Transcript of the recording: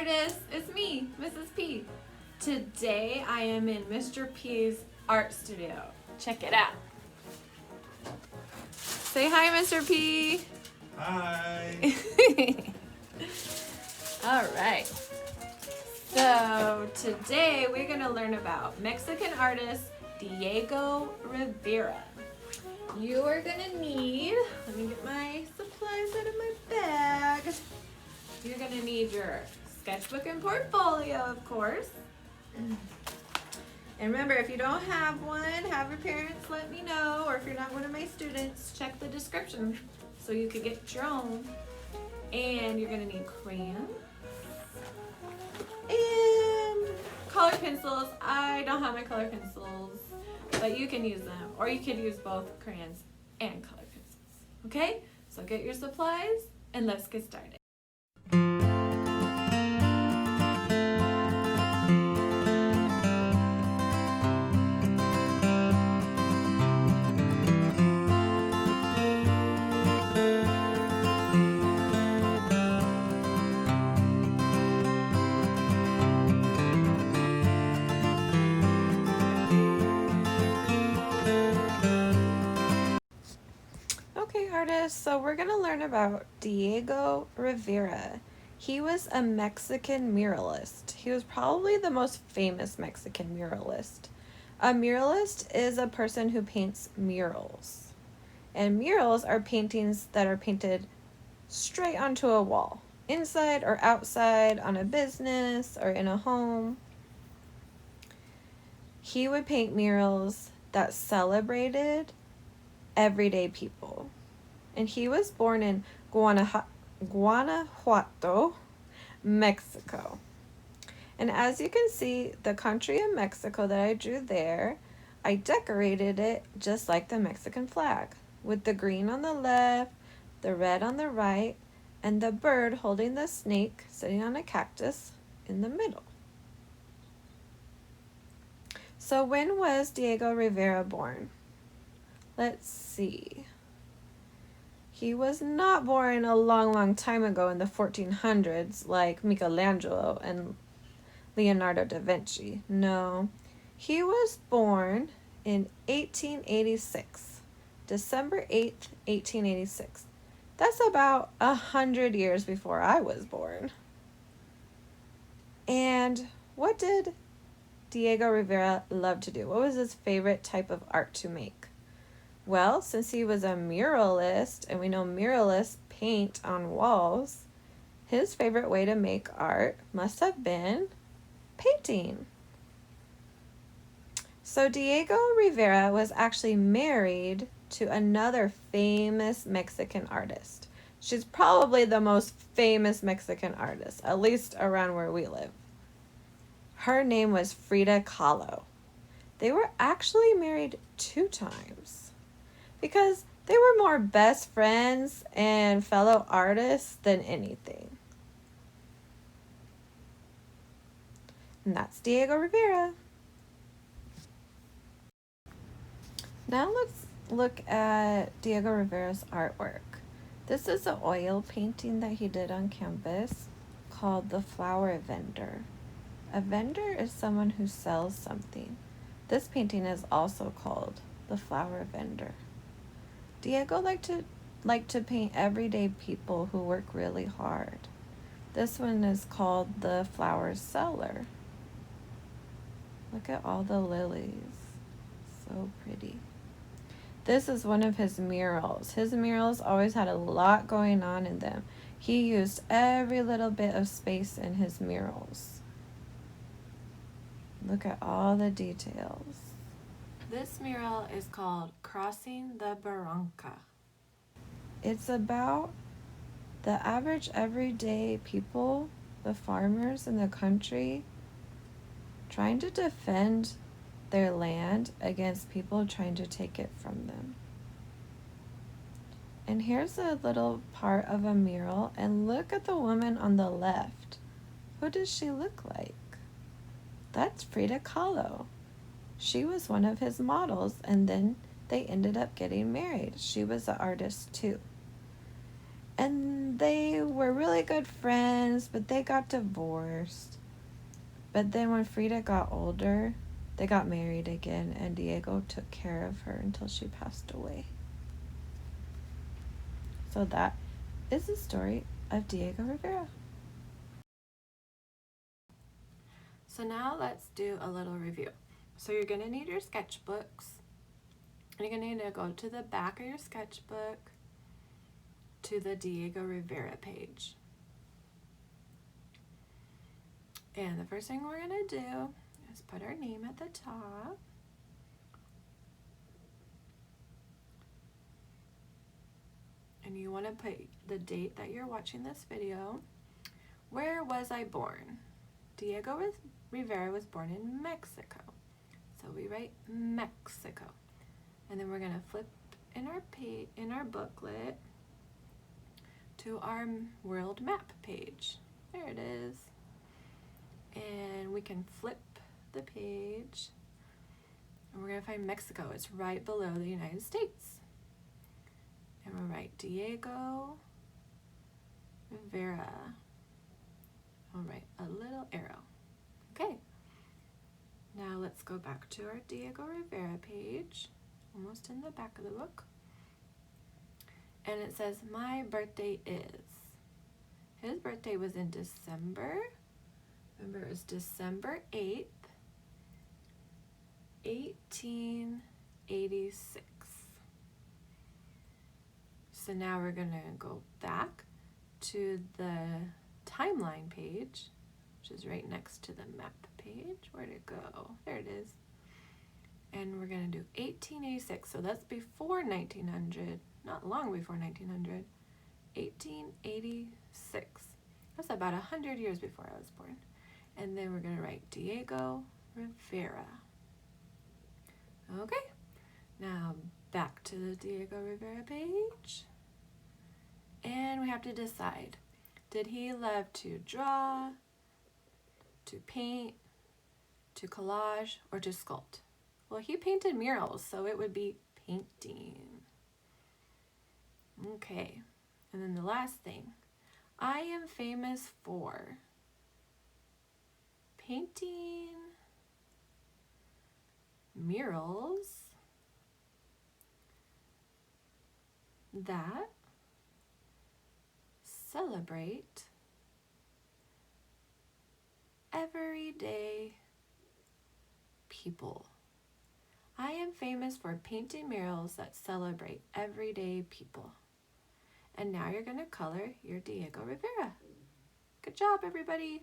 artists, it's me, Mrs. P. Today I am in Mr. P's art studio. Check it out. Say hi, Mr. P. Hi. All right. So today we're going to learn about Mexican artist Diego Rivera. You are going to need, let me get my supplies out of my bag. You're going to need your sketchbook and portfolio, of course. And remember, if you don't have one, have your parents let me know, or if you're not one of my students, check the description so you could get your own. And you're going to need crayons and color pencils. I don't have my color pencils, but you can use them, or you could use both crayons and color pencils. Okay, so get your supplies and let's get started. Okay, artists, so we're going to learn about Diego Rivera. He was a Mexican muralist. He was probably the most famous Mexican muralist. A muralist is a person who paints murals. And murals are paintings that are painted straight onto a wall, inside or outside, on a business or in a home. He would paint murals that celebrated everyday people. And he was born in Guanajuato, Mexico. And as you can see, the country of Mexico that I drew there, I decorated it just like the Mexican flag, with the green on the left, the red on the right, and the bird holding the snake sitting on a cactus in the middle. So when was Diego Rivera born? Let's see. He was not born a long time ago in the 1400s like Michelangelo and Leonardo da Vinci. No, he was born in 1886, December 8th, 1886. That's about 100 years before I was born. And what did Diego Rivera love to do? What was his favorite type of art to make? Well, since he was a muralist, and we know muralists paint on walls, his favorite way to make art must have been painting. So Diego Rivera was actually married to another famous Mexican artist. She's probably the most famous Mexican artist, at least around where we live. Her name was Frida Kahlo. They were actually married 2 times. Because they were more best friends and fellow artists than anything. And that's Diego Rivera. Now let's look at Diego Rivera's artwork. This is an oil painting that he did on canvas called The Flower Vendor. A vendor is someone who sells something. This painting is also called The Flower Vendor. Diego liked to paint everyday people who work really hard. This one is called The Flower Seller. Look at all the lilies. So pretty. This is one of his murals. His murals always had a lot going on in them. He used every little bit of space in his murals. Look at all the details. This mural is called Crossing the Barranca. It's about the average everyday people, the farmers in the country, trying to defend their land against people trying to take it from them. And here's a little part of a mural, and look at the woman on the left. Who does she look like? That's Frida Kahlo. She was one of his models, and then they ended up getting married. She was an artist too. And they were really good friends, but they got divorced. But then when Frida got older, they got married again, and Diego took care of her until she passed away. So that is the story of Diego Rivera. So now let's do a little review. So you're going to need your sketchbooks. And you're going to need to go to the back of your sketchbook to the Diego Rivera page. And the first thing we're going to do is put our name at the top. And you want to put the date that you're watching this video. Where was I born? Diego Rivera was born in Mexico. So we write Mexico. And then we're going to flip in our booklet to our world map page. There it is. And we can flip the page. And we're going to find Mexico. It's right below the United States. And we'll write Diego Rivera. I'll write a little arrow. Okay. Now let's go back to our Diego Rivera page. Almost in the back of the book. And it says, my birthday is. His birthday was in December. Remember, it was December 8th, 1886. So now we're going to go back to the timeline page, which is right next to the map page. Where'd it go? There it is. And we're going to do 1886. So that's before 1900, not long before 1900. 1886. That's about 100 years before I was born. And then we're going to write Diego Rivera. Okay. Now back to the Diego Rivera page. And we have to decide, did he love to draw, to paint, to collage, or to sculpt? Well, he painted murals, so it would be painting. Okay, and then the last thing, I am famous for painting murals that celebrate everyday people. I am famous for painting murals that celebrate everyday people. And now you're going to color your Diego Rivera. Good job, everybody.